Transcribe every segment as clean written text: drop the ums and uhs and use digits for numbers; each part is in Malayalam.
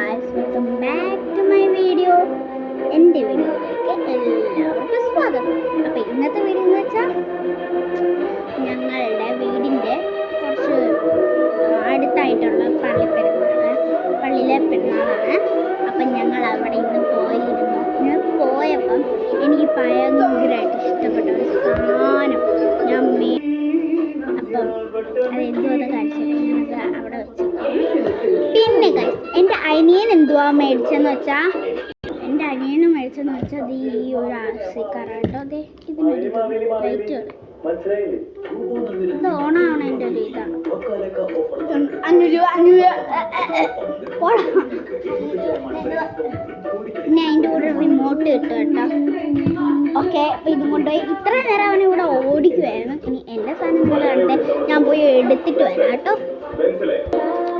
Guys, welcome back to my video. എൻ്റെ വീഡിയോയിലേക്ക് എല്ലാവർക്കും സ്വാഗതം. അപ്പോൾ ഇന്നത്തെ വീഡിയോ എന്ന് വെച്ചാൽ ഞങ്ങളുടെ വീടിൻ്റെ കുറച്ച് അടുത്തായിട്ടുള്ള പള്ളിയിലെ പെരുന്നാളാണ്. അപ്പം ഞങ്ങൾ അവിടെ ഇന്ന് പോയിരുന്നു. ഞാൻ പോയപ്പം എനിക്ക് ഭയങ്കരമായിട്ട് ഇഷ്ടപ്പെട്ട ഒരു സാധനം ഞാൻ അപ്പം അതെന്തുവാന്ന് കാണിച്ചത് ഞാനത് അവിടെ വെച്ചു. പിന്നെ ഗൈസ്, എൻ്റെ അനിയൻ എന്തുവാ മേടിച്ചെന്ന് വെച്ചാൽ ഈ ഒരു ആർസിക്കാർ കേട്ടോ. അതെ, ഇതിനൊരു ലൈറ്റ് ഇത് ഓണാവണം. എൻ്റെ ഒരു ഇതാണ് 500 രൂപ. പിന്നെ അതിൻ്റെ കൂടെ റിമോട്ട് കിട്ടും കേട്ടോ. ഓക്കെ, അപ്പോൾ ഇതും കൊണ്ടുപോയി ഇത്ര നേരം അവൻ ഇവിടെ ഓടിക്കുമായിരുന്നു. ഇനി എൻ്റെ സാധനങ്ങൾ കണ്ടേ ഞാൻ പോയി എടുത്തിട്ട് വരാം കേട്ടോ.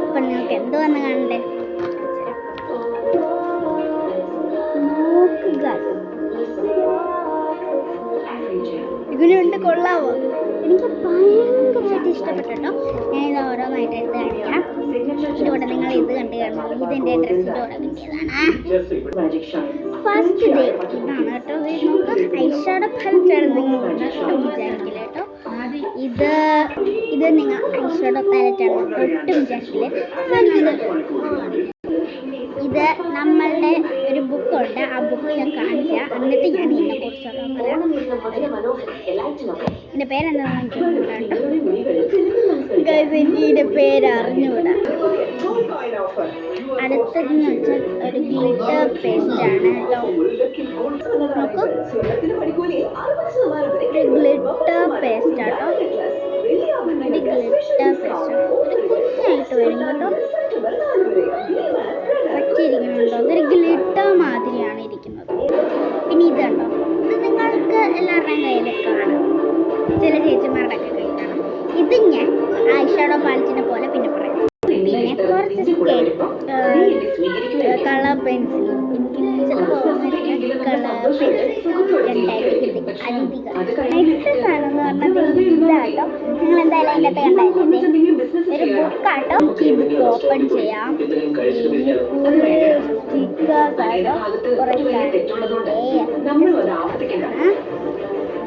അപ്പം നിങ്ങൾക്ക് എന്ത് വന്ന് കാണണ്ടേ നോക്കുക. ഇതിനുണ്ട്, കൊള്ളാവോ? എനിക്ക് ഭയങ്കരമായിട്ട് ഇഷ്ടപ്പെട്ടു കേട്ടോ. ഞാനിത് ഓരോന്നായിട്ട് എടുത്ത് കാണിക്കാം. ഇതിലൂടെ നിങ്ങൾ ഇത് കണ്ട് കാണണം. ഇതെൻ്റെ ഡ്രസ്സിൻ്റെ കൂടെ കിട്ടിയതാണ്. ഫസ്റ്റ് ഡേ ഇതാണ് കേട്ടോ. നമുക്ക് ഐഷാഡോ പാലറ്റാണ് നിങ്ങൾ ഒട്ടും വിചാരിക്കില്ല കേട്ടോ. ഇത് നിങ്ങൾ ഐഷാഡോ പാലറ്റാണ് ഒട്ടും വിചാരിക്കില്ല. ഇത് നമ്മളുടെ ഒരു ബുക്കുണ്ട്. ആ ബുക്ക് ഞാൻ കാണിക്കാം, എന്നിട്ട് ഞാൻ ഇതിനെക്കുറിച്ചുള്ള പറയാം. എൻ്റെ പേരെന്താണെന്ന് കേട്ടോ. ഇതിൻ്റെ പേര് അറിഞ്ഞുകൂടാ. അടുത്തതെന്ന് വെച്ചാൽ ഒരു ഗ്ലിറ്റർ പേസ്റ്റ് ആണ് കേട്ടോ. നോക്കൂ, ഒരു ഗ്ലിറ്റർ പേസ്റ്റ് ആട്ടോ. ഒരു ഗ്ലിറ്റർ പേസ്റ്റ് ഒരു കുഞ്ഞായിട്ട് വരും കേട്ടോ. പറ്റിയിരിക്കുന്നുണ്ടോ? അതൊരു ഗ്ലിറ്റർ മാതിരിയാണ് ഇരിക്കുന്നത്. പിന്നെ ഇതുണ്ടോ, ഇത് നിങ്ങൾക്ക് എല്ലാവരുടെയും കയ്യിൽ കാണാം, ചില ചേച്ചിമാരുടെ ഒക്കെ കയ്യിൽ കാണാം. ഇത് ഞാൻ ഐഷാഡോ പാലറ്റിനെ പോലെ പിന്നെ പറയാം. പിന്നെ കുറച്ച് കളർ പെൻസിൽ, എനിക്ക് ചിലപ്പോൾ കളർ പെൻസിൽ നെക്സ്റ്റ് സാധനം എന്ന് പറഞ്ഞാൽ ഇതാട്ടോ. നിങ്ങൾ എന്തായാലും അതിൻ്റെ അകത്ത് കണ്ടായിരുന്നേ ഒരു ബുക്കാട്ടോ. ഈ ബുക്ക് ഓപ്പൺ ചെയ്യാം.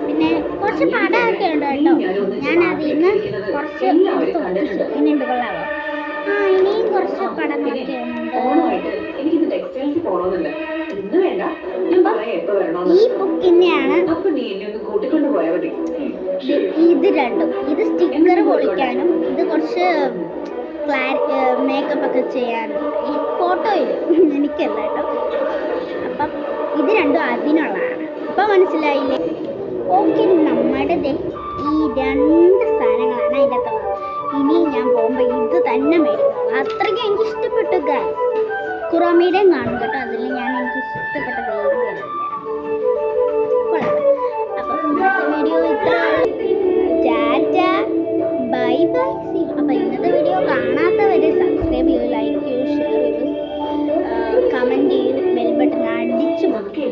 പിന്നെ കുറച്ച് പടമൊക്കെ ഉണ്ട് കേട്ടോ. ഞാൻ അതിൽ നിന്ന് കുറച്ച് ഇനിയുണ്ട്, കൊള്ളാവോ? ഇനിയും കുറച്ച് പടങ്ങളൊക്കെ ഉണ്ട്. ഈ ബുക്കിനെയാണ് ഇത് രണ്ടും. ഇത് സ്റ്റിക്കർ പൊളിക്കാനും ഇത് കുറച്ച് മേക്കപ്പ് ഒക്കെ ചെയ്യാനും ഈ ഫോട്ടോയിൽ എനിക്കല്ല കേട്ടോ. അപ്പം ഇത് രണ്ടും അതിനുള്ളതാണ്. അപ്പം മനസ്സിലായില്ലേ? ഓക്കെ, നമ്മുടെ ഈ രണ്ട് സാധനങ്ങളാണ് അതിൻ്റെ അകത്തുള്ളത്. ഇനി ഞാൻ പോകുമ്പോൾ ഇത് തന്നെ മേടിക്കണം. അത്രയ്ക്ക് എനിക്ക് ഇഷ്ടപ്പെട്ടു ഗൈസ്. കുറമീടെയും കാണും കേട്ടോ. അതിൽ ഞാൻ എനിക്ക് ഇഷ്ടപ്പെട്ട അപ്പം ഇന്നത്തെ വീഡിയോ ഇത്ര. Bye bye. അപ്പം ഇന്നത്തെ വീഡിയോ കാണാത്തവരെ സബ്സ്ക്രൈബ് ചെയ്യൂ, ലൈക്ക് ചെയ്യൂ, ഷെയർ ചെയ്യൂ, കമൻറ്റ് ചെയ്യൂ, ബെൽ ബട്ടൺ അടിച്ചു കൊടുക്കും.